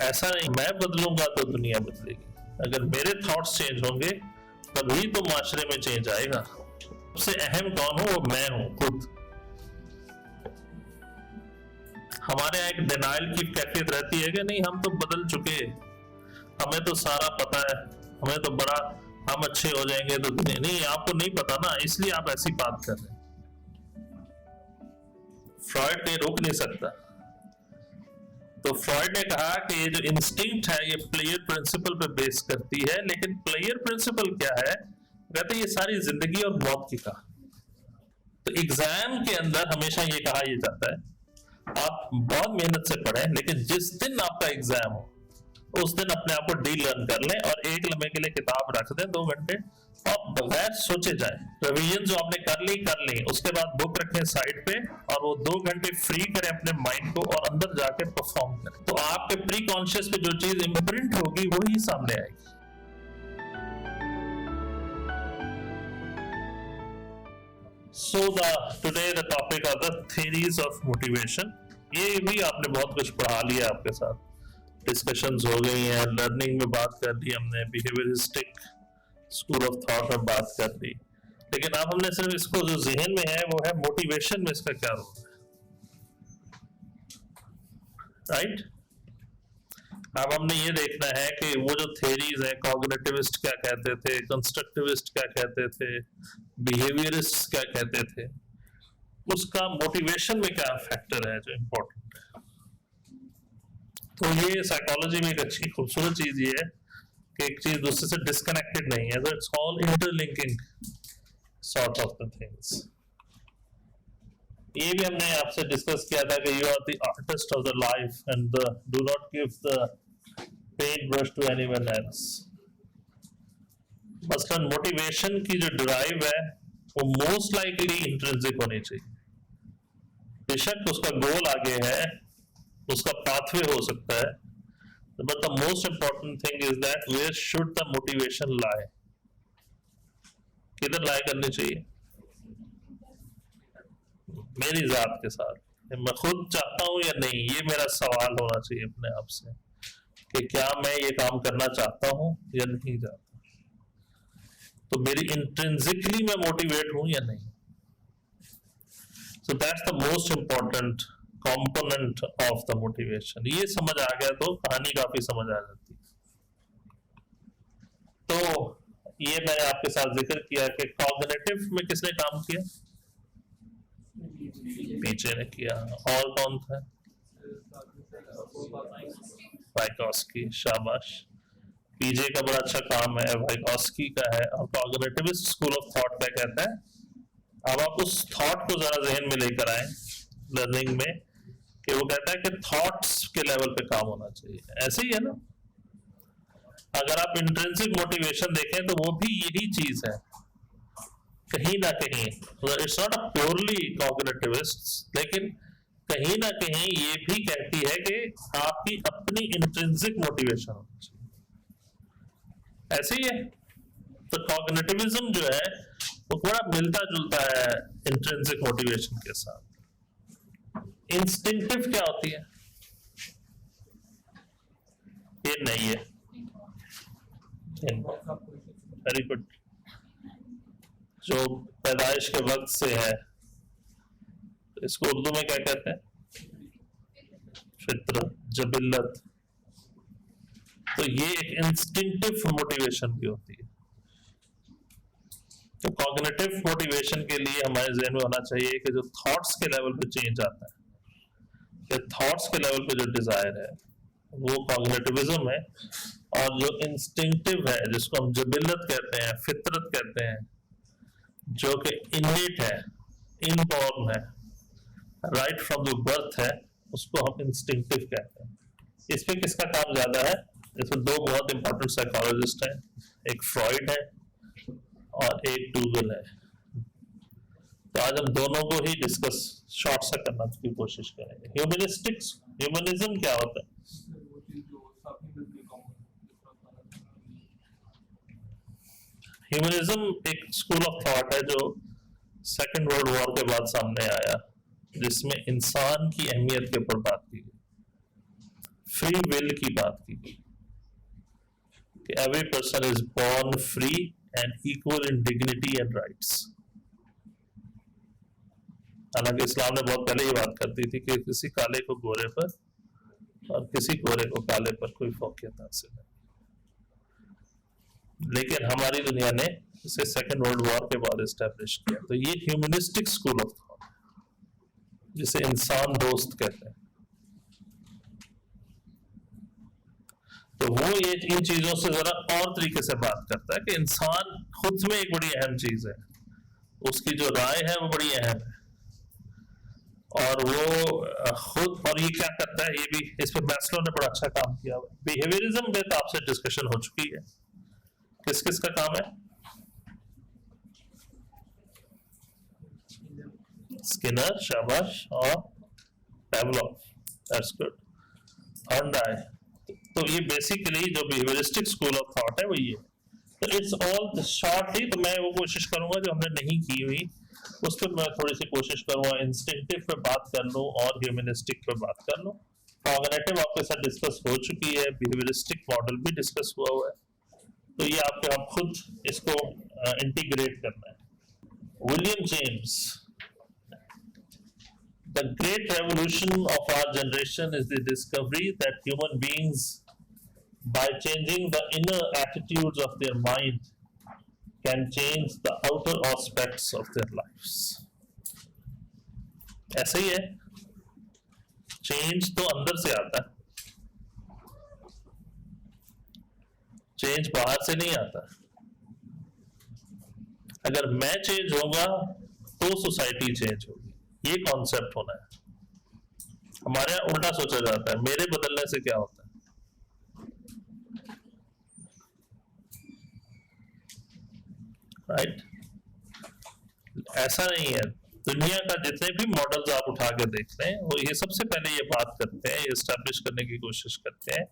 ऐसा नहीं मैं बदलूंगा तो दुनिया बदलेगी, अगर मेरे थॉट्स चेंज होंगे तभी तो माशरे में चेंज आएगा। सबसे अहम कौन हो? वो मैं हूं खुद। हमारे यहाँ एक डिनाइल की कैफियत रहती है कि नहीं हम तो बदल चुके, हमें तो सारा पता है, हमें तो बड़ा, हम अच्छे हो जाएंगे तो दुनिया नहीं। आपको नहीं पता ना, इसलिए आप ऐसी बात कर रहे हैं। फ्रॉइड कहीं रोक नहीं सकता। तो फ्रॉइड ने कहा कि ये जो इंस्टिंक्ट है ये प्लेयर प्रिंसिपल पे बेस करती है, लेकिन प्लेयर प्रिंसिपल क्या है? कहते हैं ये सारी जिंदगी और मौत की कहा। तो एग्जाम के अंदर हमेशा ये कहा जाता है आप बहुत मेहनत से पढ़ें, लेकिन जिस दिन आपका एग्जाम हो उस दिन अपने आप को डी लर्न कर लें और एक लम्हे के लिए किताब रख दें 2 घंटे और बगैर सोचे जाए। रिवीजन जो आपने कर ली, उसके बाद बुक रखें साइड पे और वो 2 घंटे फ्री करें अपने माइंड को और अंदर जाके परफॉर्म करें। तो आपके प्री कॉन्शियस पे जो चीज इम्प्रिंट होगी वही सामने आएगी। So today the topic of the theories of motivation, ये भी आपने बहुत कुछ पढ़ा लिया, आपके साथ डिस्कशंस हो गई हैं, लर्निंग में बात कर ली हमने, बिहेवियरिस्टिक स्कूल ऑफ थॉट में बात कर ली, लेकिन अब हमने सिर्फ इसको जो जहन में है वो है मोटिवेशन में इसका क्या रोल है, राइट? अब हमने ये देखना है कि वो जो थ्योरीज है, कॉग्निटिविस्ट क्या कहते थे, कंस्ट्रक्टिविस्ट क्या कहते थे, बिहेवियरिस्ट क्या कहते थे, उसका मोटिवेशन में क्या फैक्टर है जो इम्पोर्टेंट है। तो ये साइकोलॉजी में एक अच्छी खूबसूरत चीज ये है कि एक चीज दूसरे से डिस्कनेक्टेड नहीं है, it's all interlinking sort of the things. ये भी हमने आपसे डिस्कस किया था कि you are the artist of the life and do not give the paint brush to anyone else. मसलन मोटिवेशन की जो ड्राइव है वो मोस्ट लाइकली इंट्रिंसिक होनी चाहिए। बेशक उसका गोल आगे है, उसका पाथवे हो सकता है, but the most important thing is that where should the motivation lie? किधर lie करनी चाहिए? मेरी जात के साथ, मैं खुद चाहता हूं या नहीं, ये मेरा सवाल होना चाहिए अपने आप से कि क्या मैं ये काम करना चाहता हूं या नहीं चाहता। तो मेरी इंट्रिंसिकली मैं मोटिवेट हूं या नहीं। So that's the most important component of the motivation। ये समझ आ गया तो कहानी काफी समझ आ जाती है। तो ये मैंने आपके साथ जिक्र किया कि कॉग्निटिव में किसने काम किया? पीछे ने किया। और कौन था? वाइगॉस्की, शाबाश। पीजे का बड़ा अच्छा काम है, वाइगॉस्की का है। और कॉग्निटिविस्ट स्कूल ऑफ थॉट क्या कहता है? अब आप उस थॉट को जरा जहन में लेकर आए लर्निंग में कि वो कहता है कि थॉट्स के लेवल पे काम होना चाहिए। ऐसे ही है ना, अगर आप इंट्रिंसिक मोटिवेशन देखें तो वो भी यही चीज है कहीं ना कहीं। It's not a purely cognitivist, लेकिन कहीं ना कहीं ये भी कहती है कि आपकी अपनी इंट्रिंसिक मोटिवेशन होनी चाहिए। ऐसे ही है। तो कॉग्निटिविज्म जो है वो थोड़ा मिलता जुलता है इंट्रिंसिक मोटिवेशन के साथ। इंस्टिंक्टिव क्या होती है? ये नहीं है। Very good. जो पैदाइश के वक्त से है, इसको उर्दू में क्या कहते हैं? फितरत, जबिल्लत। तो ये एक इंस्टिंक्टिव मोटिवेशन भी होती है। तो कॉग्निटिव मोटिवेशन के लिए हमारे ज़हन में होना चाहिए कि जो थॉट्स के लेवल पे चेंज आता है, कि थॉट्स के लेवल पे जो डिजायर है वो कॉग्निटिविज्म है, और जो इंस्टिंक्टिव है जिसको हम जबिल्लत कहते हैं, फितरत कहते हैं, जो कि इनेट है, इनबॉर्न है, राइट फ्रॉम द बर्थ है, उसको हम इंस्टिंक्टिव कहते हैं। इस पे किसका काम ज्यादा है? इसमें दो बहुत इंपॉर्टेंट साइकोलॉजिस्ट हैं, एक फ्रॉइड है और एक डूगल है। तो आज हम दोनों को ही डिस्कस शॉर्ट से करने की कोशिश करेंगे। ह्यूमनिस्टिक्स, ह्यूमनिज्म क्या होता है? ह्यूमनिज्म एक स्कूल ऑफ थॉट है जो सेकेंड वर्ल्ड वॉर के बाद सामने आया, जिसमें इंसान की अहमियत के ऊपर बात की गई। फ्री विल की बात की कि every person is born free and equal in dignity and rights. हालांकि इस्लाम ने बहुत पहले ये बात करती थी कि किसी काले को गोरे पर और किसी गोरे को काले पर कोई फौकियत हासिल नहीं, लेकिन हमारी दुनिया ने इसे सेकेंड वर्ल्ड वॉर के बाद एस्टेब्लिश किया। तो ये ह्यूमनिस्टिक स्कूल ऑफ थॉट जिसे इंसान दोस्त कहते हैं। तो वो ये इन चीजों से जरा और तरीके से बात करता है कि इंसान खुद में एक बड़ी अहम चीज है, उसकी जो राय है वो बड़ी अहम है, और वो खुद, और ये क्या करता है, ये भी इस पर मैस्लो ने बड़ा अच्छा काम किया हुआ है। बिहेवियरिज्म में तो आपसे डिस्कशन हो चुकी है, किस किस का काम है? स्किनर, शाबाश, और पैवलोव, दैट्स गुड, हॉर्नडाई। तो ये बेसिकली जो बिहेवियरिस्टिक स्कूल ऑफ थॉट है वो ये। तो इट्स ऑल शॉर्टली, तो मैं वो कोशिश करूंगा जो हमने नहीं की हुई उस पर मैं थोड़ी सी कोशिश करूंगा, इंस्टिंक्टिव पे बात कर लूं और ह्यूमनिस्टिक पे बात कर लूं। कॉग्निटिव आपके साथ डिस्कस हो चुकी है, बिहेवियरिस्टिक मॉडल भी डिस्कस हुआ हुआ है, तो ये आपको आप खुद इसको इंटीग्रेट करना है। William James, the great revolution of our generation is the discovery that human beings, by changing the inner attitudes of their mind, can change the outer aspects of their lives. ऐसे ही है, change तो अंदर से आता है, change बाहर से नहीं आता। अगर मैं चेंज होगा तो सोसाइटी चेंज होगी, ये कॉन्सेप्ट होना है। हमारे यहाँ उल्टा सोचा जाता है, मेरे बदलने से क्या होता है, राइट? ऐसा नहीं है। दुनिया का जितने भी मॉडल्स आप उठा के देख रहे हैं वो ये सबसे पहले ये बात करते हैं, ये एस्टैब्लिश करने की कोशिश करते हैं,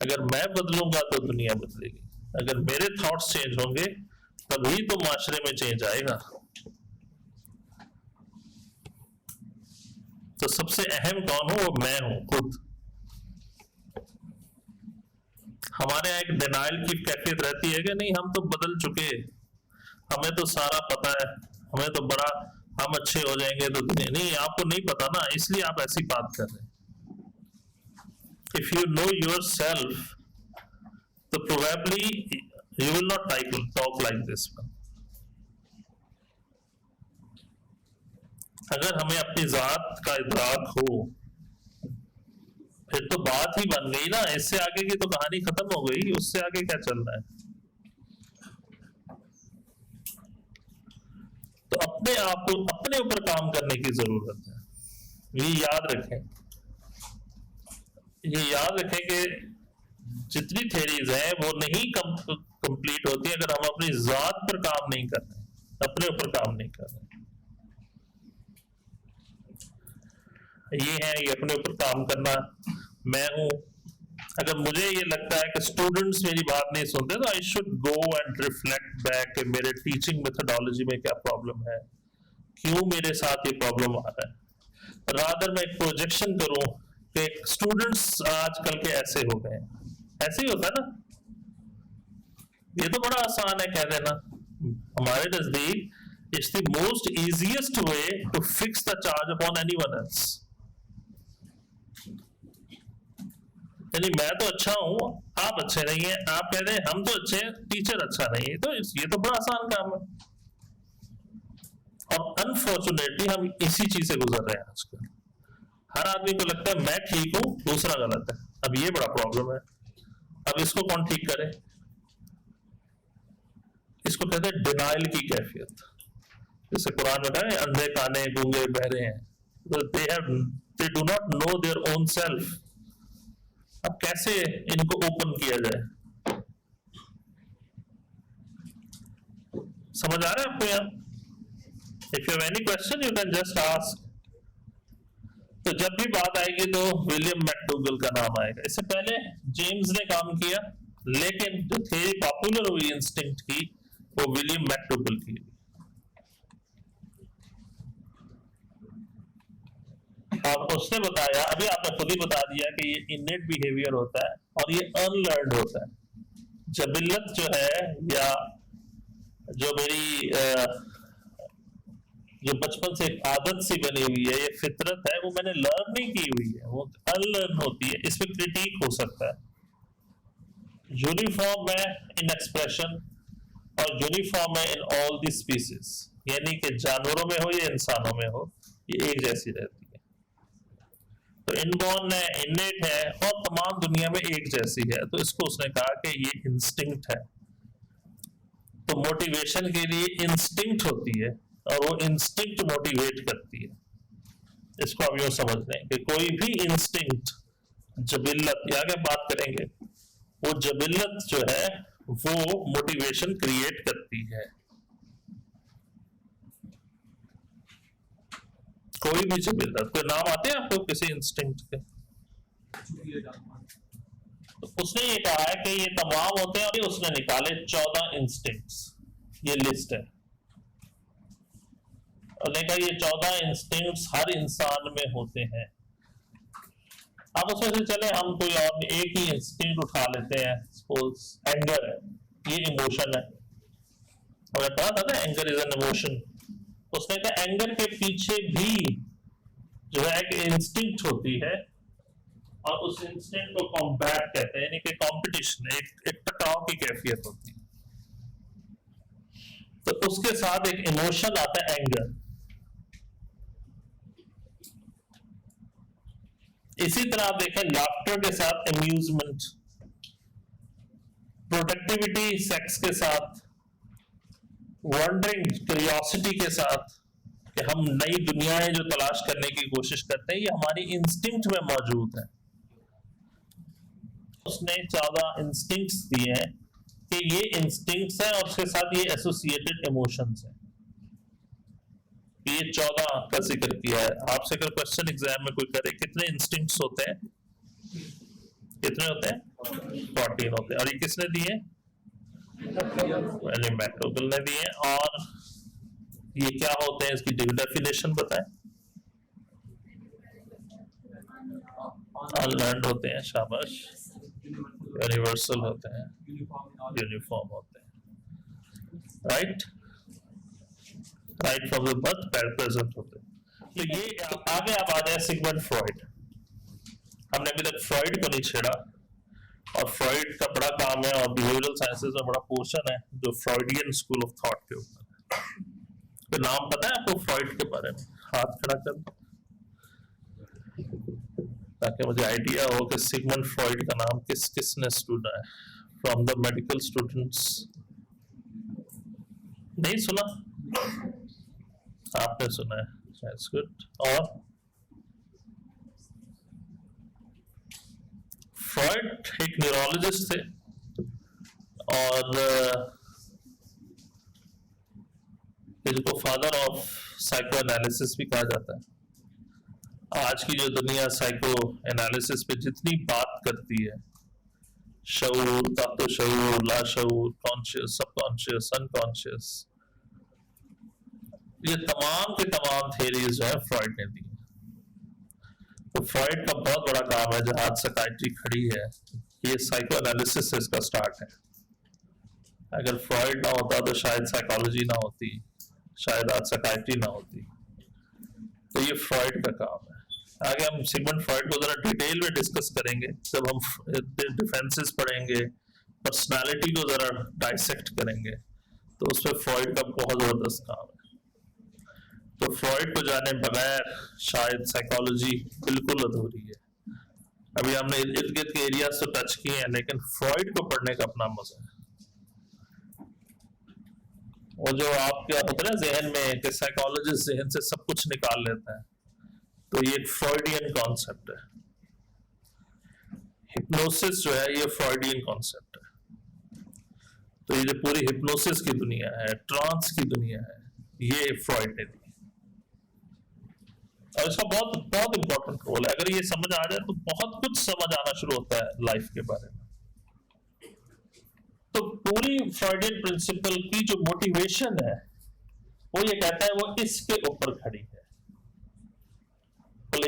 अगर मैं बदलूंगा तो दुनिया बदलेगी, अगर मेरे थॉट्स चेंज होंगे तभी तो माशरे में चेंज आएगा। तो सबसे अहम कौन हो? वो मैं हूं, खुद। हमारे यहाँ एक डिनाइल की कैफियत रहती है कि नहीं हम तो बदल चुके, हमें तो सारा पता है, हमें तो बड़ा, हम अच्छे हो जाएंगे तो नहीं, आपको नहीं पता ना, इसलिए आप ऐसी बात कर रहे हैं। If you know yourself तो probably you will not talk like this. अगर हमें अपनी जात का इदराक हो फिर तो बात ही बन गई ना, इससे आगे की तो कहानी खत्म हो गई, उससे आगे क्या चल रहा है। तो अपने आप को अपने ऊपर काम करने की जरूरत है। ये याद रखें, ये याद रखें कि जितनी थ्योरीज हैं वो नहीं कंप्लीट होती अगर हम अपनी जात पर काम नहीं कर रहे, अपने ऊपर काम नहीं कर रहे। ये है, ये अपने ऊपर काम करना। मैं हूं, अगर मुझे ये लगता है कि स्टूडेंट्स मेरी बात नहीं सुनते तो I should go and reflect back कि मेरे टीचिंग मेथोडोलॉजी में क्या प्रॉब्लम है, क्यों मेरे साथ ये प्रॉब्लम आ रहा है। रादर मैं एक प्रोजेक्शन करूं कि स्टूडेंट्स आजकल के ऐसे हो गए, ऐसे ही होता है ना। ये तो बड़ा आसान है कह देना, हमारे नजदीक it's the most easiest way to fix the charge upon anyone else. यानी मैं तो अच्छा हूं, आप अच्छे नहीं है, आप कहते हैं हम तो अच्छे हैं, टीचर अच्छा नहीं है, तो ये तो बड़ा आसान काम है। और अनफॉर्चुनेटली हम इसी चीज से गुजर रहे हैं आजकल। हर आदमी को लगता है मैं ठीक हूं, दूसरा गलत है। अब ये बड़ा प्रॉब्लम है। अब इसको कौन ठीक करे? इसको कहते हैं डिनाइल की कैफियत। जैसे कुरान में कहा है अंधे काने गूंगे बहरे हैं, they do not know their own self. अब कैसे इनको ओपन किया जाए? समझ आ रहा है आपको? यहाँ if you have any question you can just ask. तो जब भी बात आएगी तो विलियम मैकडूगल का नाम आएगा। इससे पहले जेम्स ने काम किया, लेकिन जो थ्योरी पॉपुलर हुई इंस्टिंक्ट की वो विलियम मैकडूगल की। अब उसने बताया, अभी आपने खुद ही बता दिया कि ये इनेट बिहेवियर होता है और ये अनलर्नड होता है। जबिल्लत जो है या जो मेरी जो बचपन से एक आदत सी बनी हुई है, ये फितरत है, वो मैंने लर्न नहीं की हुई है, वो अनलर्न होती है। इसमें क्रिटिक हो सकता है। यूनिफॉर्म है इन एक्सप्रेशन और यूनिफॉर्म है इन ऑल दी स्पीसीज, यानी कि जानवरों में हो या इंसानों में हो, ये एक जैसी रहती है। तो इनबॉर्न है, इनेट है और तमाम दुनिया में एक जैसी है। तो इसको उसने कहा कि ये इंस्टिंक्ट है। तो मोटिवेशन के लिए इंस्टिंक्ट होती है और वो इंस्टिंक्ट मोटिवेट करती है। इसको आप यूं समझ लें कि कोई भी इंस्टिंक्ट, जबिल्लत, आगे बात करेंगे, वो जबिल्लत जो है वो मोटिवेशन क्रिएट करती है। कोई भी जबिल्लत, कोई नाम आते हैं आपको किसी इंस्टिंक्ट के? तो उसने ये कहा है कि ये तमाम होते हैं और ये उसने निकाले 14 इंस्टिंक्ट्स, ये लिस्ट है। उसने कहा ये 14 इंस्टिंक्ट्स हर इंसान में होते हैं। अब उसमें से चले हम कोई और एक ही इंस्टिंक्ट उठा लेते हैं। सपोज एंगर है, ये इमोशन है, और कहा था ना एंगर इज एन इमोशन। उसने कहा एंगर के पीछे भी जो है एक इंस्टिंक्ट होती है और उस इंस्टिंक्ट को कॉम्बैट कहते हैं, यानी कि कॉम्पिटिशन, एक टकराव की कैफियत होती है। तो उसके साथ एक इमोशन आता है एंगर। इसी तरह आप देखें लाफ्टर के साथ अम्यूजमेंट, प्रोडक्टिविटी सेक्स के साथ, वंडरिंग क्यूरियोसिटी के साथ, कि हम नई दुनियाएं जो तलाश करने की कोशिश करते हैं, ये हमारी इंस्टिंक्ट में मौजूद है। उसने 14 इंस्टिंक्ट्स दिए हैं कि ये इंस्टिंक्ट्स हैं और उसके साथ ये एसोसिएटेड इमोशंस हैं। ये 14 का जिक्र किया है। आपसे अगर क्वेश्चन एग्जाम में कोई करे कितने इंस्टिंक्ट्स होते हैं, कितने होते हैं? 14 होते हैं। और ये किसने दिए? विलियम मैकडॉगल ने दिए। और ये क्या होते हैं, इसकी डेफिनेशन बताएं। अनलर्न्ड होते हैं, शाबाश। यूनिवर्सल होते हैं, यूनिफॉर्म होते हैं, right from the birth, present होते हैं। तो ये आगे आप आ जाए सिगमंड फ्रॉइड। हमने अभी तक फ्रॉइड को नहीं छेड़ा, और फ्रॉइड का बड़ा काम है और बिहेवियरल साइंसेज में बड़ा पोर्शन है जो फ्रॉइडियन स्कूल ऑफ थॉट के ऊपर। तो नाम पता है आपको फ्रॉइड के बारे में? हाथ खड़ा कर, ताकि मुझे आइडिया हो कि सिगमंड फ्रॉइड का नाम किस किसने सुना है फ्रॉम द मेडिकल स्टूडेंट्स। नहीं सुना? आपने सुना है, दैट्स गुड। और फ्रॉइड एक न्यूरोलॉजिस्ट थे और जिनको फादर ऑफ साइको एनालिसिस भी कहा जाता है। आज की जो दुनिया साइको एनालिसिस पे जितनी बात करती है, शऊर, तातो शऊर, लाशऊर, कॉन्शियस, सबकॉन्शियस, अनकॉन्शियस, ये तमाम के तमाम थ्योरीज जो है फ्रॉइड ने दी। तो फ्रॉइड का बहुत बड़ा काम है, जहां साइकियाट्री खड़ी है, ये साइको एनालिसिस से इसका स्टार्ट है। अगर फ्रॉइड ना होता तो शायद साइकोलॉजी ना होती, शायद आज साइकियाट्री ना होती। तो ये फ्रॉइड का काम है। आगे हम सिगमंड फ्रॉइड को जरा डिटेल में डिस्कस करेंगे जब हम डिफरेंसेस पढ़ेंगे, पर्सनालिटी को जरा डाइसेक्ट करेंगे, तो उसमें फ्रॉइड का बहुत जबरदस्त काम है। तो फ्रॉइड को जाने बगैर शायद साइकोलॉजी बिल्कुल अधूरी है। अभी हमने इर्द गिर्द के एरियाज तो टच किए हैं, लेकिन फ्रॉइड को पढ़ने का अपना मजा है। वो जो आपके होता है ना जहन में कि साइकोलॉजिस्ट जहन से सब कुछ निकाल लेता है, तो ये फ्रॉइडियन कॉन्सेप्ट है। हिप्नोसिस जो है ये फ्रॉइडियन कॉन्सेप्ट है। तो ये जो पूरी हिप्नोसिस की दुनिया है, ट्रांस की दुनिया है, ये फ्रॉइड ने दी। और इसका बहुत बहुत इंपॉर्टेंट रोल है। अगर ये समझ आ जाए तो बहुत कुछ समझ आना शुरू होता है लाइफ के बारे में। तो पूरी फ्रॉइडियन प्रिंसिपल की जो मोटिवेशन है वो ये कहता है वो इसके ऊपर खड़ी है।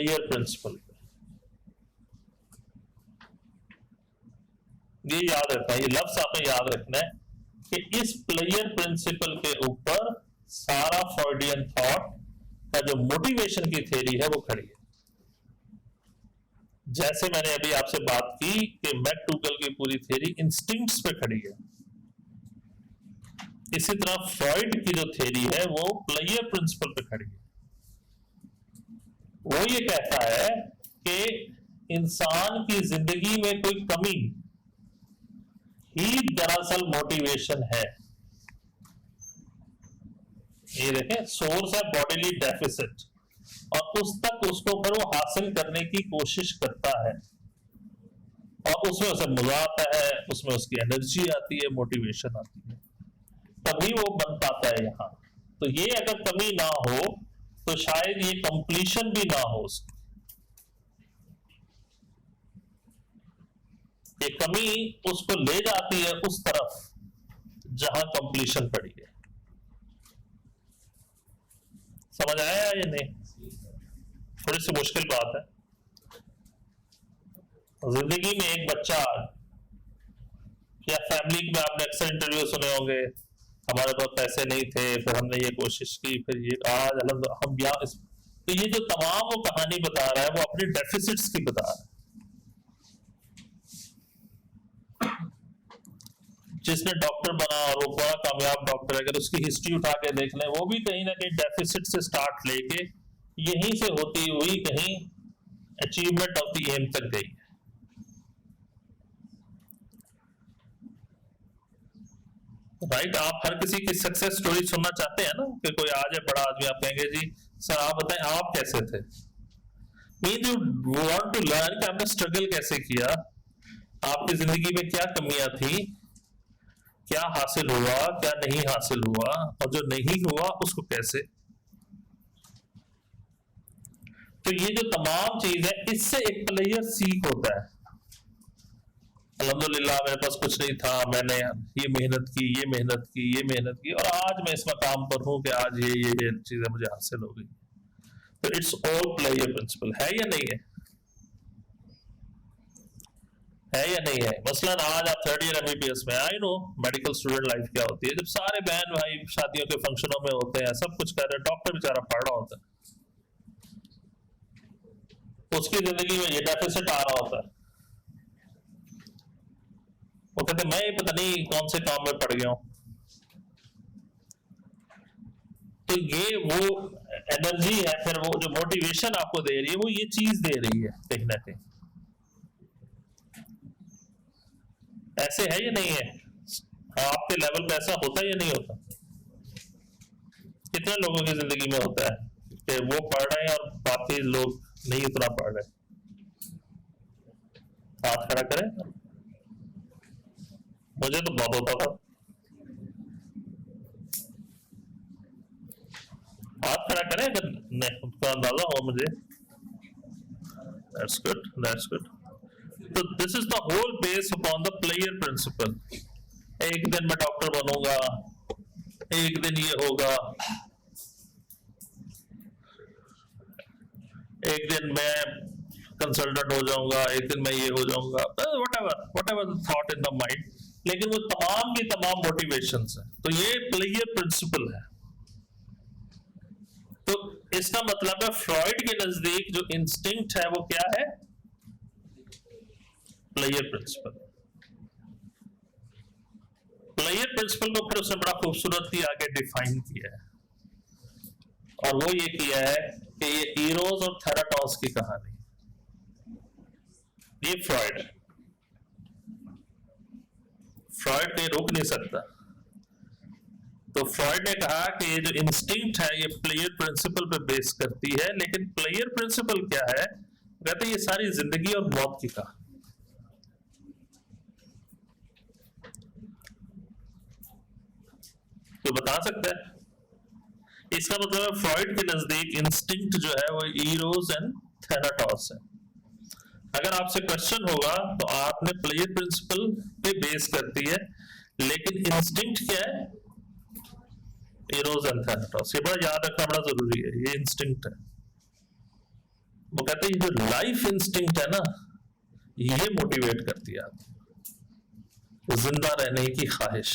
प्लेयर प्रिंसिपल पे। ये याद रखना, ये लफ्ज आपने याद रखना है कि इस प्लेयर प्रिंसिपल के ऊपर सारा फ्रॉइडियन थॉट का जो मोटिवेशन की थ्योरी है वो खड़ी है। जैसे मैंने अभी आपसे बात की कि मैकडूगल की पूरी थ्योरी इंस्टिंक्ट्स पे खड़ी है, इसी तरह फ्रॉइड की जो थ्योरी है वो प्लेयर प्रिंसिपल पे खड़ी है। वो ये कहता है कि इंसान की जिंदगी में कोई कमी ही दरअसल मोटिवेशन है। ये देखें, सोर्स है बॉडीली डेफिसिट, और उस तक उसको फिर वो हासिल करने की कोशिश करता है, और उसमें उसे मजा आता है, उसमें उसकी एनर्जी आती है, मोटिवेशन आती है, तभी वो बन पाता है यहाँ। तो ये अगर कमी ना हो तो शायद ये कंप्लीशन भी ना हो उसकी। ये कमी उसको ले जाती है उस तरफ जहां कंप्लीशन पड़ी है। समझ आया या नहीं? थोड़ी सी मुश्किल बात है। जिंदगी में एक बच्चा, या फैमिली में आपने अक्सर इंटरव्यू सुने होंगे, हमारे पास पैसे नहीं थे, फिर हमने ये कोशिश की, फिर ये आज हम यहाँ। तो ये जो तमाम वो कहानी बता रहा है वो अपने डेफिसिट्स की बता रहा है। जिसने डॉक्टर बना और वो बड़ा कामयाब डॉक्टर है, अगर उसकी हिस्ट्री उठा के देख लें, वो भी कहीं ना कहीं डेफिसिट से स्टार्ट लेके यहीं से होती हुई कहीं अचीवमेंट ऑफ द एम तक गई। राइट? आप हर किसी की सक्सेस स्टोरी सुनना चाहते हैं ना, कि कोई आज है बड़ा आदमी, आप कहेंगे जी सर आप बताएं आप कैसे थे। Mean you want to learn कि आपने स्ट्रगल कैसे किया, आपकी जिंदगी में क्या कमियां थी, क्या हासिल हुआ, क्या नहीं हासिल हुआ, और जो नहीं हुआ उसको कैसे। तो ये जो तमाम चीज है, इससे एक प्लेयर सीख होता है। अल्हम्दुलिल्लाह मेरे पास कुछ नहीं था, मैंने ये मेहनत की, ये मेहनत की, ये मेहनत की, और आज मैं इस मकाम पर हूं कि आज ये चीजें मुझे हासिल हो गई। तो इट्स ऑल प्लेयर प्रिंसिपल है या नहीं है? है या नहीं है? मसलन आज आप थर्ड ईयर एमबीबीएस में, I know medical student life क्या होती है, जब सारे बहन भाई शादियों के फंक्शनों में होते हैं, सब कुछ कर रहे हैं, डॉक्टर बेचारा पढ़ रहा होता है, उसकी जिंदगी में ये डेफिसिट आ रहा होता है। वो कहते मैं पता नहीं कौन से काम में पड़ गया हूं। तो ये वो एनर्जी है, फिर वो जो मोटिवेशन आपको दे रही है वो ये चीज दे रही है कहीं ना कहीं। ऐसे है या नहीं है? आपके लेवल पे ऐसा होता है या नहीं होता? कितने लोगों की जिंदगी में होता है कि वो पढ़ रहे हैं और बाकी लोग नहीं उतना पढ़ रहे? हाथ खड़ा करें। मुझे तो बहुत होता था। हाथ खड़ा करें अगर नहीं उसका अंदाजा हो मुझे। That's good, that's good. So this is the whole based upon the player principle. एक दिन मैं डॉक्टर बनूंगा, एक दिन ये होगा, एक दिन मैं कंसल्टेंट हो जाऊंगा, एक दिन मैं ये हो जाऊंगा, whatever the thought in the mind. लेकिन वो तमाम की तमाम मोटिवेशंस है। तो ये प्लेयर प्रिंसिपल है। तो इसका मतलब है फ्रॉइड के नजदीक जो इंस्टिंक्ट है वो क्या है? Player principal. प्लेयर प्रिंसिपल को फिर उसने बड़ा खूबसूरती आगे डिफाइन किया है, और वो ये किया है कि ये इरोस और थेराटॉस की कहानी, ये फ्रॉइड कहीं रुक नहीं सकता। तो फ्रॉइड ने कहा कि ये जो इंस्टिंक्ट है ये प्लेयर प्रिंसिपल पे बेस करती है, लेकिन प्लेयर प्रिंसिपल क्या है? कहते हैं ये सारी जिंदगी और मौत की कहानी। तो बता सकता है? इसका मतलब है फ्रॉइड के नजदीक इंस्टिंक्ट जो है वो इरोस एंड थेनाटॉस है। अगर आपसे क्वेश्चन होगा तो आपने प्लेयर प्रिंसिपल पे बेस करती है, लेकिन इंस्टिंक्ट क्या है? Eros and Thanatos. ये बड़ा याद रखना बड़ा जरूरी है, ये इंस्टिंक्ट है। वो कहते हैं जो लाइफ इंस्टिंक्ट है ना, ये मोटिवेट करती है आपको, जिंदा रहने की ख्वाहिश।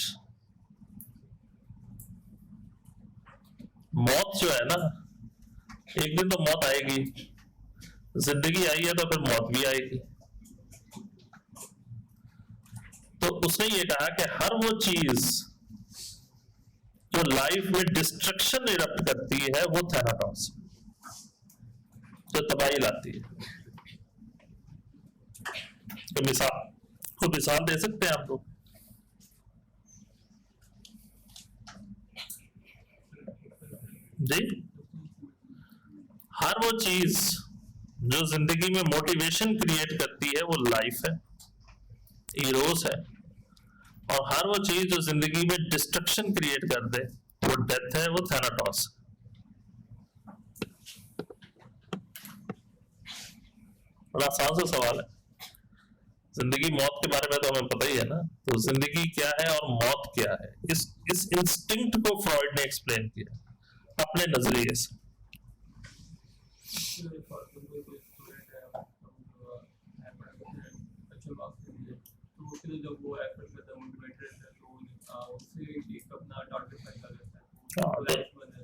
मौत जो है ना, एक दिन तो मौत आएगी, जिंदगी आई है तो फिर मौत भी आएगी। तो उसने ये कहा कि हर वो चीज जो लाइफ में डिस्ट्रक्शन इरप्ट करती है वो थैनाटॉस, जो तबाही लाती है। तो मिसाल दे सकते हैं आप लोग? जी, हर वो चीज जो जिंदगी में मोटिवेशन क्रिएट करती है वो लाइफ है, इरोस है, और हर वो चीज जो जिंदगी में डिस्ट्रक्शन क्रिएट कर दे वो डेथ है, वो थैनाटॉस। बड़ा आसान सा सवाल है। जिंदगी मौत के बारे में तो हमें पता ही है ना, तो जिंदगी क्या है और मौत क्या है, इस इंस्टिंक्ट को फ्रॉइड ने एक्सप्लेन किया अपने नजरिए से।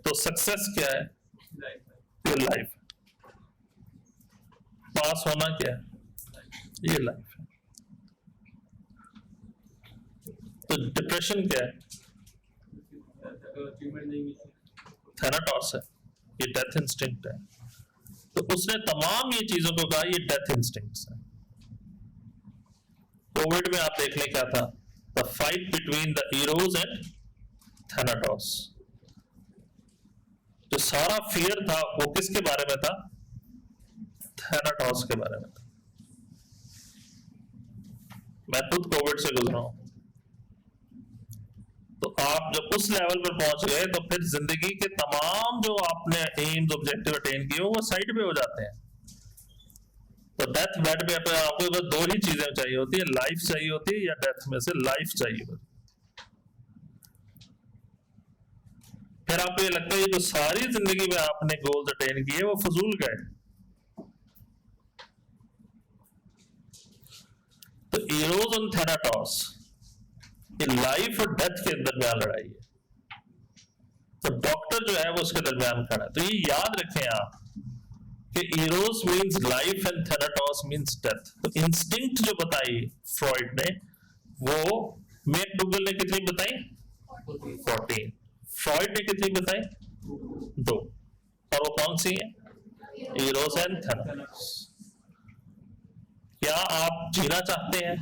तो सक्सेस क्या है? ये लाइफ। पास होना क्या है? ये लाइफ है। तो डिप्रेशन क्या है? थैनाटॉस है, ये डेथ इंस्टिंक्ट है। तो उसने तमाम ये चीजों को कहा ये डेथ इंस्टिंक्ट्स है। कोविड में आप देख लें क्या था, the fight between the Eros and Thanatos. जो सारा फियर था वो किसके बारे में था? थैनाटॉस के बारे में था। मैं खुद कोविड से गुजरा हूं। तो आप जब उस लेवल पर पहुंच गए तो फिर जिंदगी के तमाम जो आपने एम्स ऑब्जेक्टिव अटेन किए वो साइड पे हो जाते हैं। तो डेथ बेड पे आपको बस दो ही चीजें चाहिए होती है, लाइफ चाहिए होती है या डेथ में से लाइफ चाहिए होती है। फिर आपको ये लगता है ये जो सारी जिंदगी में आपने गोल्स अटेन किए वो फजूल गए। तो इरोज और थैनाटॉस, ये लाइफ और डेथ के दरमियान लड़ाई है। तो डॉक्टर जो है वो उसके दरमियान खड़ा है। तो ये याद रखें आप कि Eros means life and Thanatos means death. तो इंस्टिंक्ट जो बताई फ्रॉइड ने, वो मैकडूगल ने कितनी बताई? 14। फ्रॉइड ने कितनी बताई? 2। और वो कौन सी है? Eros and Thanatos. क्या आप जीना चाहते हैं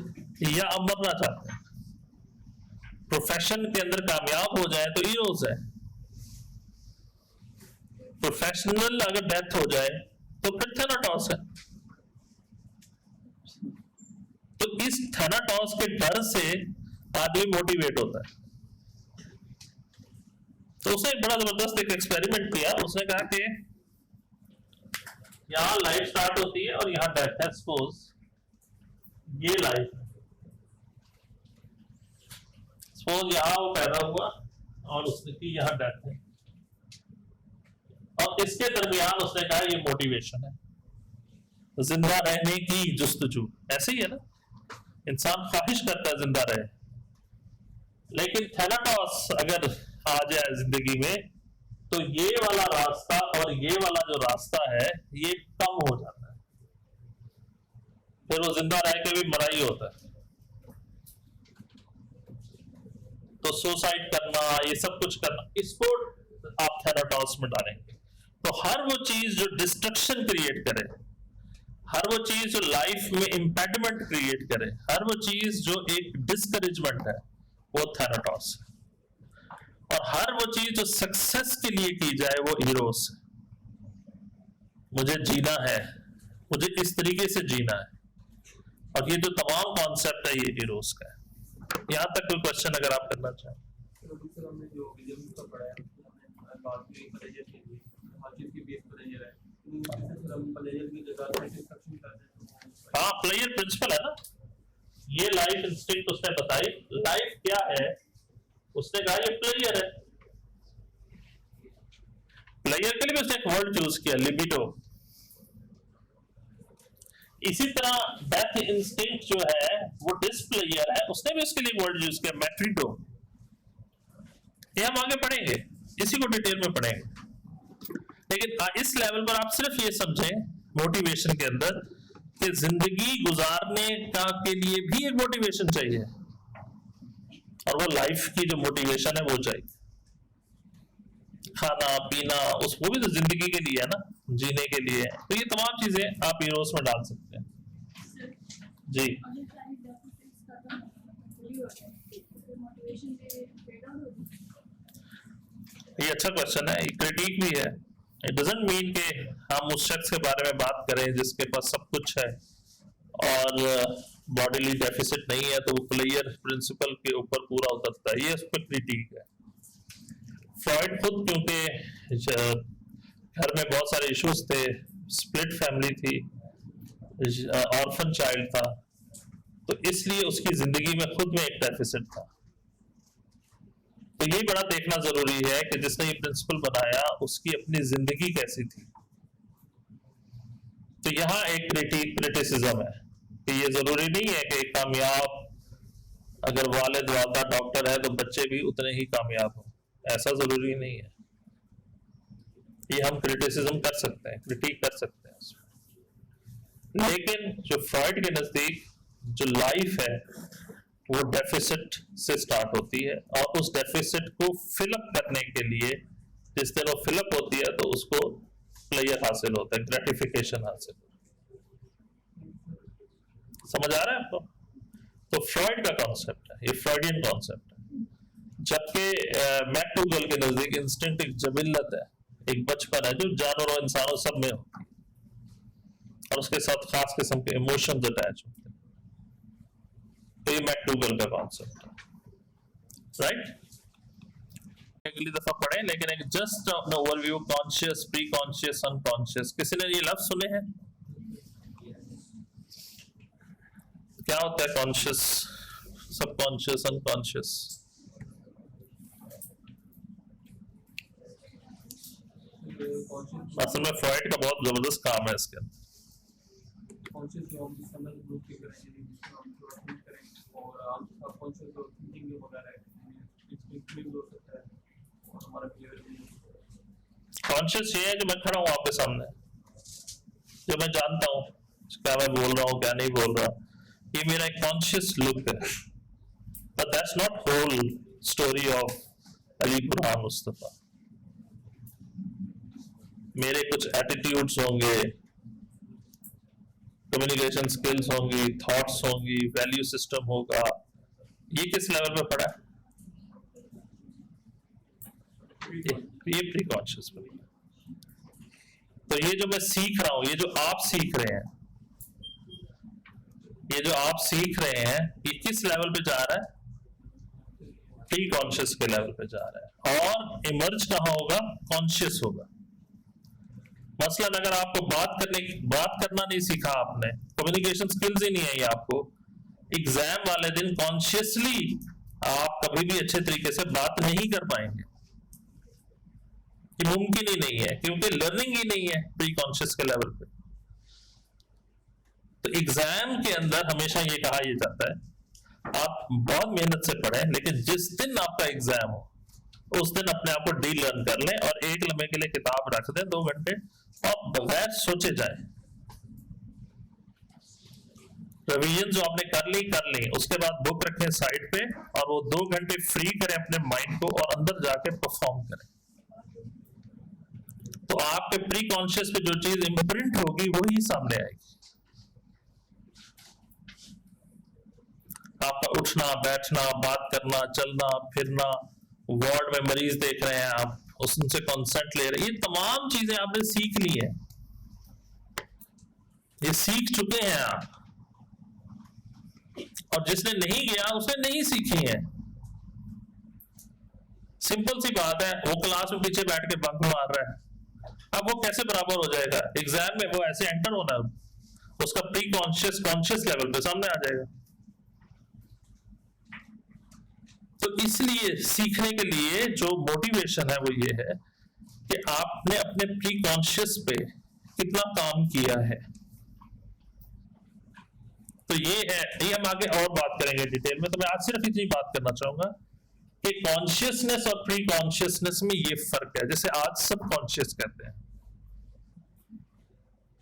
या अब मरना चाहते हैं? प्रोफेशन के अंदर कामयाब हो जाए तो इरोस है, प्रोफेशनल अगर डेथ हो जाए तो फिर थैनाटॉस है। तो इस थैनाटॉस के डर से आदमी मोटिवेट होता है। तो उसने एक बड़ा जबरदस्त एक एक्सपेरिमेंट किया। उसने कहा कि यहां लाइफ स्टार्ट होती है और यहां डेथ है। सपोज ये लाइफ है, सपोज यहां वो पैदा हुआ और उसकी यहां डेथ है, और इसके दरमियान उसने कहा ये मोटिवेशन है, जिंदा रहने की जुस्तजू। ऐसे ही है ना, इंसान ख्वाहिश करता है जिंदा रहे, लेकिन थैनाटॉस अगर आ जाए जिंदगी में तो ये वाला रास्ता और ये वाला जो रास्ता है ये कम हो जाता है, फिर वो जिंदा रह के भी मरा ही होता है। तो सुसाइड करना, ये सब कुछ करना, इसको आप थैनाटॉस में डालेंगे। तो हर वो चीज जो डिस्ट्रक्शन क्रिएट करे, हर वो चीज जो लाइफ में इंपेडिमेंट क्रिएट करे, हर वो चीज जो एक डिस्करेजमेंट है वो थैनाटॉस है। और हर वो चीज जो सक्सेस के लिए की जाए वो हीरोस है। मुझे जीना है, मुझे इस तरीके से जीना है, और ये जो तमाम कॉन्सेप्ट है ये हीरोस का है। यहां तक कोई क्वेश्चन अगर आप करना चाहें? हाँ, प्लेयर प्रिंसिपल है ना, ये लाइफ इंस्टिंक्ट उसने बताई। लाइफ क्या है? उसने कहा ये प्लेयर है। प्लेयर के लिए उसने एक वर्ड चूज किया, लिबिडो। इसी तरह डेथ इंस्टिंक्ट जो है वो डिस्प्लेयर है, उसने भी उसके लिए वर्ड यूज किया मैट्रिडो। ये हम आगे पढ़ेंगे, इसी को डिटेल में पढ़ेंगे। लेकिन इस लेवल पर आप सिर्फ ये समझें मोटिवेशन के अंदर कि जिंदगी गुजारने का के लिए भी एक मोटिवेशन चाहिए, और वो लाइफ की जो मोटिवेशन है वो चाहिए। खाना पीना उस वो भी तो जिंदगी के लिए है ना, जीने के लिए। तो ये तमाम चीजें आप हीरोज में डाल सकते हैं जी। ये अच्छा क्वेश्चन है, क्रिटिक भी है। इट डजंट मीन कि हम उस शख्स के बारे में बात करें जिसके पास सब कुछ है और बॉडीली डेफिसिट नहीं है तो वो प्लेयर प्रिंसिपल के ऊपर पूरा उतरता है, ये उस पर क्रिटिक है। फ्रॉइड खुद क्योंकि घर में बहुत सारे इश्यूज थे, स्प्लिट फैमिली थी, ऑर्फन चाइल्ड था, तो इसलिए उसकी जिंदगी में खुद में एक डेफिसिट था। तो ये बड़ा देखना जरूरी है कि जिसने ये प्रिंसिपल बनाया उसकी अपनी जिंदगी कैसी थी। तो यहाँ एक क्रिटिसिज्म है कि ये जरूरी नहीं है कि कामयाब अगर वालिद वालदा डॉक्टर है तो बच्चे भी उतने ही कामयाब हो, ऐसा जरूरी नहीं है। ये हम क्रिटिसिज्म कर सकते हैं, क्रिटिक कर सकते हैं, लेकिन जो फ्रॉइड के नजदीक जो लाइफ है वो डेफिसिट से स्टार्ट होती है, और उस डेफिसिट को फिलअप करने के लिए जिस दिन वो फिलअप होती है तो उसको प्लेयर हासिल होता है, ग्रेटिफिकेशन हासिल होता है। समझ आ रहा है आपको? तो फ्रॉइड का कॉन्सेप्ट है, ये फ्रॉइडियन कॉन्सेप्ट है। जबकि मैकडूगल के नजदीक इंस्टिंक्ट एक जबिल्लत है, एक बचपन है जो जानवरों इंसानों सब में होती है, और उसके साथ खास किस्म के इमोशंस अटैच होते हैं। तो ये मैकडूगल का कॉन्सेप्ट है, राइट? अगली दफा पढ़े, लेकिन एक just overview, conscious, pre conscious, unconscious. किसी ने ये लफ्ज सुने हैं? क्या होता है कॉन्शियस, सबकॉन्शियस, अनकॉन्शियस? असल में फ्रॉइड का बहुत जबरदस्त काम है इसके अंदर। कॉन्शियस ये है कि मैं खड़ा हूं आपके सामने, जो मैं जानता हूं क्या मैं बोल रहा हूं क्या नहीं बोल रहा, ये मेरा एक कॉन्शियस लुक है। But that's not whole story of Ali Burhan Mustafa. मेरे कुछ एटीट्यूड्स होंगे, कम्युनिकेशन स्किल्स होंगी, थॉट्स होंगी, वैल्यू सिस्टम होगा। ये किस लेवल पे पड़ा? ये प्री कॉन्शियस पे। तो ये जो मैं सीख रहा हूं, ये जो आप सीख रहे हैं, ये जो आप सीख रहे हैं, ये किस लेवल पे जा रहा है? प्री कॉन्शियस के लेवल पे जा रहा है। और इमर्ज कहां होगा? कॉन्शियस होगा। मसलन अगर आपको बात करना नहीं सीखा आपने, कम्युनिकेशन स्किल्स ही नहीं है ये आपको, एग्जाम वाले दिन कॉन्शियसली आप कभी भी अच्छे तरीके से बात नहीं कर पाएंगे, ये मुमकिन ही नहीं है, क्योंकि लर्निंग ही नहीं है प्री कॉन्शियस के लेवल पे। तो एग्जाम के अंदर हमेशा ये कहा जाता है आप बहुत मेहनत से पढ़ें, लेकिन जिस दिन आपका एग्जाम हो उस दिन अपने आप को डी लर्न कर लें और एक लम्हे के लिए किताब रख दें 2 घंटे और बगैर सोचे जाए। रिवीजन जो आपने कर ली, उसके बाद बुक रखें साइड पे और वो 2 घंटे फ्री करें अपने माइंड को और अंदर जाके परफॉर्म करें। तो आपके प्री कॉन्शियस पे जो चीज इम्प्रिंट होगी वही सामने आएगी। आपका उठना बैठना, बात करना, चलना फिरना, वार्ड में मरीज देख रहे हैं आप, उनसे कंसेंट ले रहे हैं, ये तमाम चीजें आपने सीख ली है, ये सीख चुके हैं आप। और जिसने नहीं किया उसने नहीं सीखी है। सिंपल सी बात है, वो क्लास में पीछे बैठ के बंक मार रहा है, अब वो कैसे बराबर हो जाएगा? एग्जाम में वो ऐसे एंटर होना, उसका प्री कॉन्शियस लेवल पे सामने आ जाएगा। तो इसलिए सीखने के लिए जो मोटिवेशन है वो ये है कि आपने अपने प्री कॉन्शियस पे कितना काम किया है। तो ये है, ये हम आगे और बात करेंगे डिटेल में। तो मैं आज सिर्फ इतनी बात करना चाहूंगा कि कॉन्शियसनेस और प्री कॉन्शियसनेस में ये फर्क है। जैसे आज सब कॉन्शियस कहते हैं,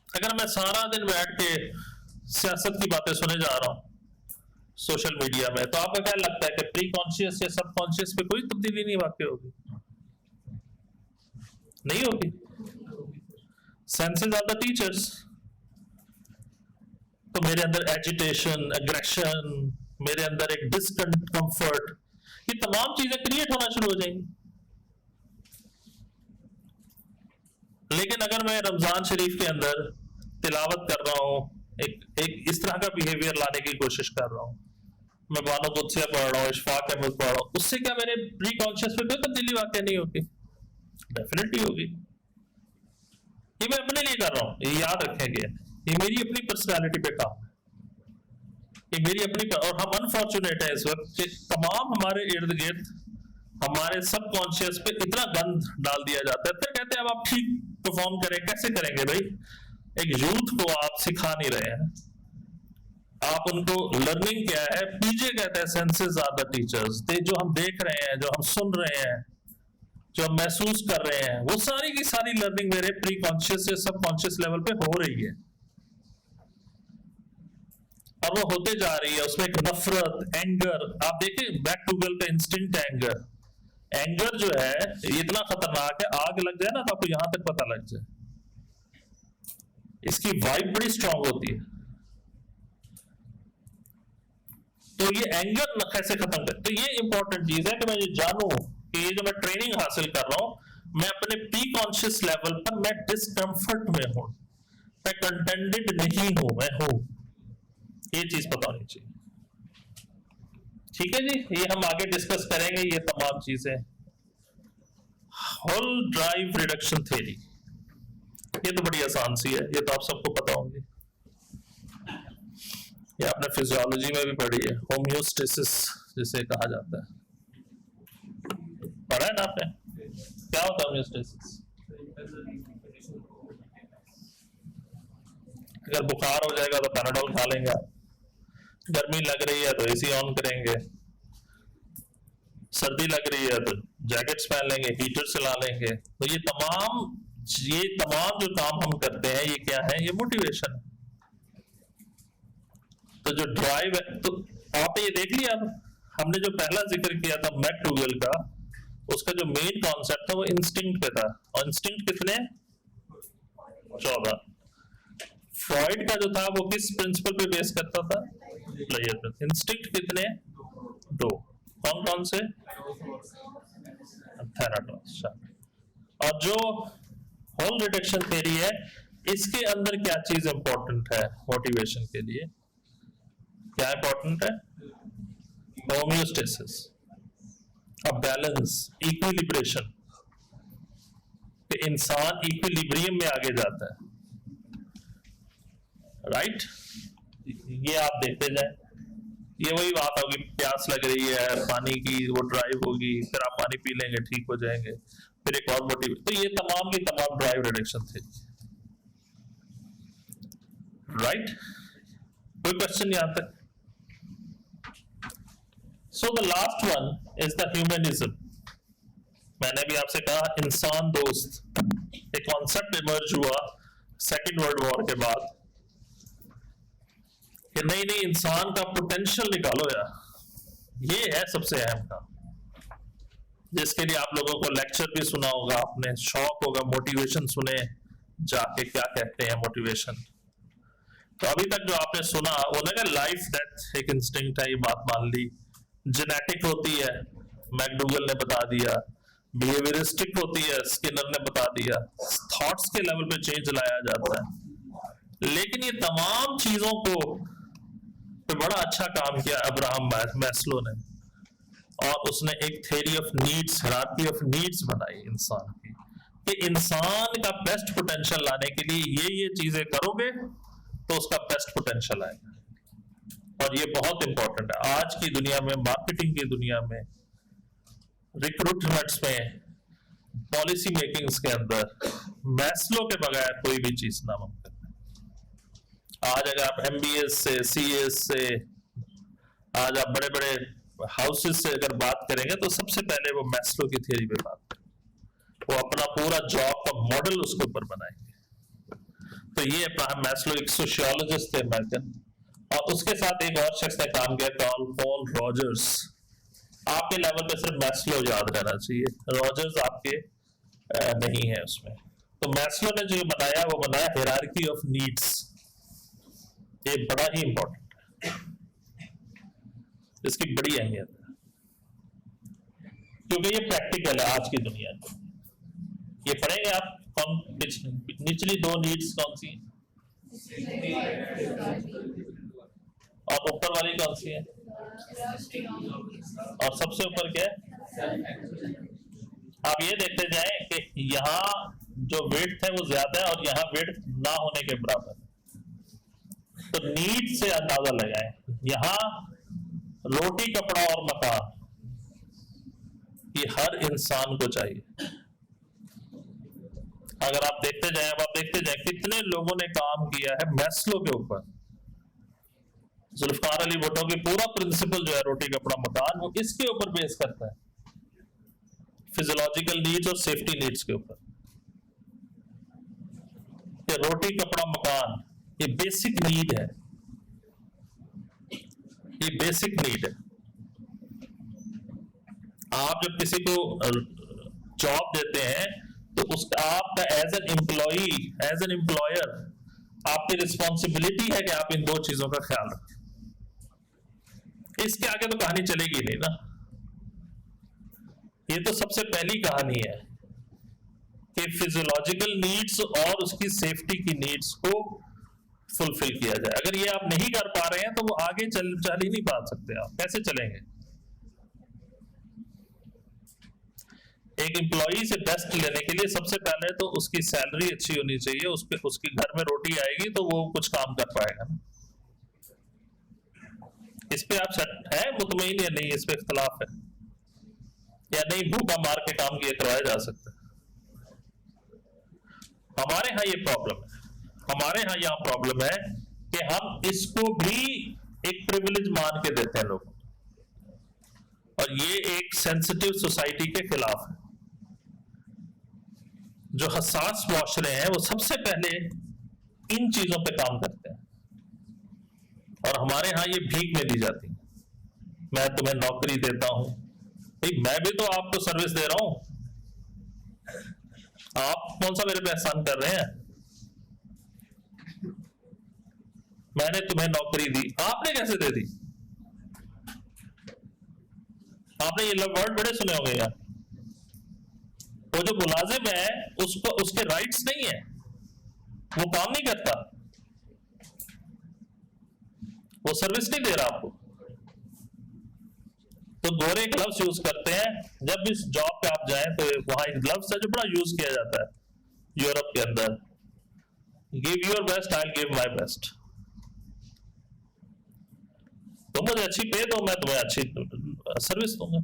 अगर मैं सारा दिन बैठ के सियासत की बातें सुने जा रहा हूं सोशल मीडिया में, तो आपको क्या लगता है कि प्री कॉन्शियस या सब कॉन्शियस पे कोई तब्दीली नहीं वाकई होगी? नहीं होगी। Senses are the teachers. तो मेरे अंदर एजिटेशन, एग्रेशन, मेरे अंदर एक डिस्कम्फर्ट, ये तमाम चीजें क्रिएट होना शुरू हो जाएंगी। लेकिन अगर मैं रमजान शरीफ के अंदर तिलावत कर रहा हूं, एक इस तरह का बिहेवियर लाने की कोशिश कर रहा हूं, मैं बानो कुदसिया पढ़ रहा हूँ, इशफाक अहमद पढ़ रहा हूँ, उससे क्या मेरे प्री कॉन्शियस पे कोई तब्दीली वाकई नहीं होगी? डेफिनेटली होगी। ये मैं अपने लिए कर रहा हूँ, ये याद रखेंगे, ये मेरी अपनी पर्सनालिटी पे काम है, ये मेरी अपनी। और हम अनफॉर्चुनेट है इस वक्त कि तमाम हमारे इर्द गिर्द हमारे सब कॉन्शियस पे इतना गंद डाल दिया जाता है। फिर कहते हैं अब आप ठीक परफॉर्म करें, कैसे करेंगे भाई? एक यूथ को आप सिखा नहीं रहे हैं, आप उनको लर्निंग क्या है, पीजे कहते हैं सेंसेस आर द टीचर्स। जो हम देख रहे हैं, जो हम सुन रहे हैं, जो हम महसूस कर रहे हैं, वो सारी की सारी लर्निंग मेरे प्री कॉन्शियस या सब कॉन्शियस लेवल पे हो रही है, और वो होते जा रही है। उसमें एक नफरत, एंगर, आप देखिए मैकडूगल का इंस्टिंक्ट एंगर, एंगर जो है ये इतना खतरनाक है, आग लग जाए ना तो आपको यहां तक पता लग जाए, इसकी वाइब बड़ी स्ट्रांग होती है। तो ये एंगर कैसे खत्म कर, तो ये इंपॉर्टेंट चीज है कि मैं ये जानूं कि ये जो मैं ट्रेनिंग हासिल कर रहा हूं, मैं अपने प्री कॉन्शियस लेवल पर मैं डिस्कम्फर्ट में हूं, मैं कंटेंटेड नहीं हूं, मैं हूं, ये चीज पता होनी चाहिए। ठीक है जी, ये हम आगे डिस्कस करेंगे ये तमाम चीजें। होल ड्राइव रिडक्शन थ्योरी, ये तो बड़ी आसान सी है, ये तो आप सबको पता होंगी, ये आपने फिजियोलॉजी में भी पढ़ी है, होम्योस्टेसिस जिसे कहा जाता है, पढ़ा है ना आपने? क्या होता है होम्योस्टेसिस? अगर बुखार हो जाएगा तो पैराडोल खा लेंगे आप, गर्मी लग रही है तो एसी ऑन करेंगे, सर्दी लग रही है तो जैकेट्स पहन लेंगे, हीटर चला लेंगे। तो ये तमाम जो काम हम करते हैं, ये क्या है? ये मोटिवेशन है। तो जो ड्राइव है, तो आपने ये देख लिया, हमने जो पहला जिक्र किया था मैकडूगल का, उसका जो मेन कॉन्सेप्ट था वो इंस्टिंक्ट पे था, और इंस्टिंक्ट कितने? 14। फ्रॉइड का जो था वो किस प्रिंसिपल पे बेस करता था? इंस्टिंक्ट कितने? 2। कौन कौन से? थैनाटोस। और जो होल रिडक्शन थ्योरी है, इसके अंदर क्या चीज इंपॉर्टेंट है मोटिवेशन के लिए? क्या इंपॉर्टेंट है? होम्योस्टेसिस, बैलेंस, इक्विलिब्रेशन, कि इंसान इक्विलिब्रियम में आगे जाता है, राइट? ये आप देखते जाए, ये वही बात होगी, प्यास लग रही है पानी की, वो ड्राइव होगी, फिर आप पानी पी लेंगे, ठीक हो जाएंगे, फिर एक और मोटिव। तो ये तमाम की तमाम ड्राइव रिडक्शन थे, राइट? कोई क्वेश्चन यहां तक? So the last one is the humanism. मैंने भी आपसे कहा इंसान दोस्त, एक कॉन्सेप्ट इमर्ज हुआ सेकेंड वर्ल्ड वॉर के बाद कि नहीं इंसान का पोटेंशियल निकालो यार, ये है सबसे अहम काम, जिसके लिए आप लोगों को लेक्चर भी सुना होगा आपने, शौक होगा, मोटिवेशन सुने जाके, क्या कहते हैं मोटिवेशन। तो अभी तक जो आपने सुना वो लगा लाइफ डेथ एक इंस्टिंक्ट है, ये बात मान ली, जेनेटिक होती है, मैकडूगल ने बता दिया, बिहेवियरिस्टिक होती है, स्किनर ने बता दिया, थॉट्स के लेवल पे चेंज लाया जाता है। लेकिन ये तमाम चीजों को तो बड़ा अच्छा काम किया अब्राहम मैस्लो ने, और उसने एक theory of needs, hierarchy of needs बनाई इंसान की, कि इंसान का बेस्ट पोटेंशियल लाने के लिए ये चीजें करोगे तो उसका बेस्ट पोटेंशियल आएगा। और ये बहुत इंपॉर्टेंट है आज की दुनिया में, मार्केटिंग की दुनिया में, रिक्रूटमेंट्स में, पॉलिसी मेकिंग्स के अंदर मैस्लो के बगैर कोई भी चीज नामुमकिन है। आज अगर आप MBA से, CA से, आज आप बड़े बड़े हाउसेस से अगर बात करेंगे तो सबसे पहले वो मैस्लो की थियरी पे बात करेंगे, वो अपना पूरा जॉब का मॉडल उसके ऊपर बनाएंगे। तो ये अब्राहम मैस्लो एक सोशियोलॉजिस्ट थे अमेरिकन, और उसके साथ एक और शख्स ने काम किया, पॉल रॉजर्स। आपके लेवल पे सिर्फ मैस्लो याद रहना चाहिए, रॉजर्स आपके नहीं है उसमें। तो मैस्लो ने जो बनाया वो बनाया हायरार्की ऑफ नीड्स। ये बड़ा ही इंपॉर्टेंट है, इसकी बड़ी अहमियत है, क्योंकि ये प्रैक्टिकल है आज की दुनिया में। ये पढ़ेंगे आप, निचली दो नीड्स कौन सी है और ऊपर वाली कौन सी है, और सबसे ऊपर क्या है? आप ये देखते जाएं कि यहाँ जो वेट है वो ज्यादा है और यहाँ वेट ना होने के बराबर है। तो नीड से अंदाजा लगाएं, यहाँ रोटी, कपड़ा और मकान ये हर इंसान को चाहिए। अगर आप देखते जाएं, अब आप देखते जाएं कितने लोगों ने काम किया है मैस्लो के ऊपर। जुल्फकार अली भुट्टो की पूरा प्रिंसिपल जो है रोटी, कपड़ा, मकान, वो इसके ऊपर बेस करता है, फिजियोलॉजिकल नीड्स और सेफ्टी नीड्स के ऊपर। ये रोटी, कपड़ा, मकान ये बेसिक नीड है, ये बेसिक नीड है। आप जब किसी को जॉब देते हैं तो उसका आपका as an employee, as an employer आपकी रिस्पॉन्सिबिलिटी है कि आप इन दो चीजों का ख्याल रखें। इसके आगे तो कहानी चलेगी नहीं ना। ये तो सबसे पहली कहानी है कि फिजियोलॉजिकल नीड्स और उसकी सेफ्टी की नीड्स को फुलफिल किया जाए। अगर ये आप नहीं कर पा रहे हैं तो वो आगे चल ही नहीं पा सकते। आप कैसे चलेंगे? एक एम्प्लॉई से बेस्ट लेने के लिए सबसे पहले तो उसकी सैलरी अच्छी होनी चाहिए, उसके घर में रोटी आएगी तो वो कुछ काम कर पाएगा ना। इस पे आप सेट है मुतमईन या नहीं? इस पे इख्तलाफ है या नहीं? भूखा मार के काम किए करवाया जा सकता है? हमारे यहाँ ये प्रॉब्लम है, हमारे यहाँ यह प्रॉब्लम है कि हम इसको भी एक प्रिविलेज मान के देते हैं लोगों, और ये एक सेंसिटिव सोसाइटी के खिलाफ है। जो हसास मुआशरे हैं वो सबसे पहले इन चीजों पे काम करते हैं, और हमारे यहाँ ये भीख में दी जाती है। मैं तुम्हें नौकरी देता हूं, भाई मैं भी तो आपको सर्विस दे रहा हूं, आप कौन सा मेरे पे एहसान कर रहे हैं? मैंने तुम्हें नौकरी दी, आपने कैसे दे दी? आपने ये वर्ड बड़े सुने होंगे यार। वो जो मुलाजिम है उसको उसके राइट्स नहीं है, वो काम नहीं करता, वो सर्विस नहीं दे रहा आपको। तो गोरे ग्लव्स यूज करते हैं। जब इस जॉब पे आप जाएं तो वहां एक ग्लव्स है जो बड़ा यूज किया जाता है यूरोप के अंदर, give your best I give my best. तुम मुझे अच्छी पे दो, मैं तुम्हें अच्छी सर्विस दूंगा।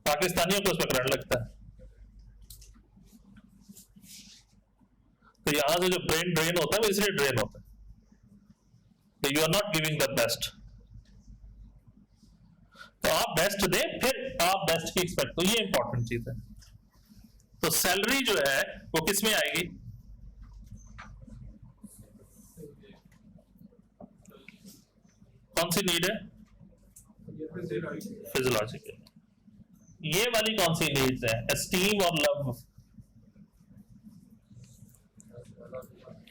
पाकिस्तानियों को उसमें करंट लगता है। तो यहां से जो ब्रेन ड्रेन होता है वो इसलिए ड्रेन होता है कि you are not giving the best. तो आप बेस्ट दें, फिर आप बेस्ट की एक्सपेक्ट, तो ये इंपॉर्टेंट चीज है। तो सैलरी जो है वो किस में आएगी? कौन सी नीड है? फिजियोलॉजिकल। ये वाली कौन सी नीड्स है? एस्टीम और लव,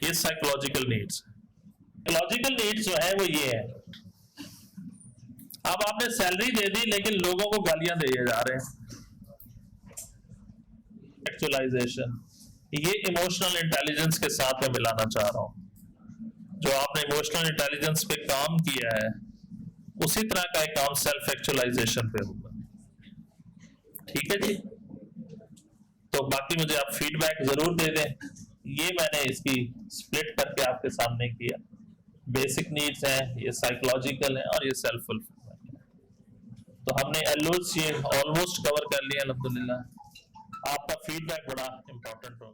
ये साइकोलॉजिकल नीड्स। लॉजिकल नीड्स जो है वो ये है, अब आपने सैलरी दे दी लेकिन लोगों को गालियां दिए जा रहे हैं। एक्चुअलाइजेशन, ये इमोशनल इंटेलिजेंस के साथ में मिलाना चाह रहा हूं। जो आपने इमोशनल इंटेलिजेंस पे काम किया है उसी तरह का एक काम सेल्फ एक्चुअलाइजेशन पे होगा। ठीक है जी। तो बाकी मुझे आप फीडबैक जरूर दे दें। ये मैंने इसकी स्प्लिट करके आपके सामने किया। बेसिक नीड्स हैं, ये साइकोलॉजिकल है और ये सेल्फ फुलफिलमेंट है। तो हमने एलओसी ऑलमोस्ट कवर कर लिया अल्हम्दुलिल्लाह। आपका फीडबैक बड़ा इंपॉर्टेंट हो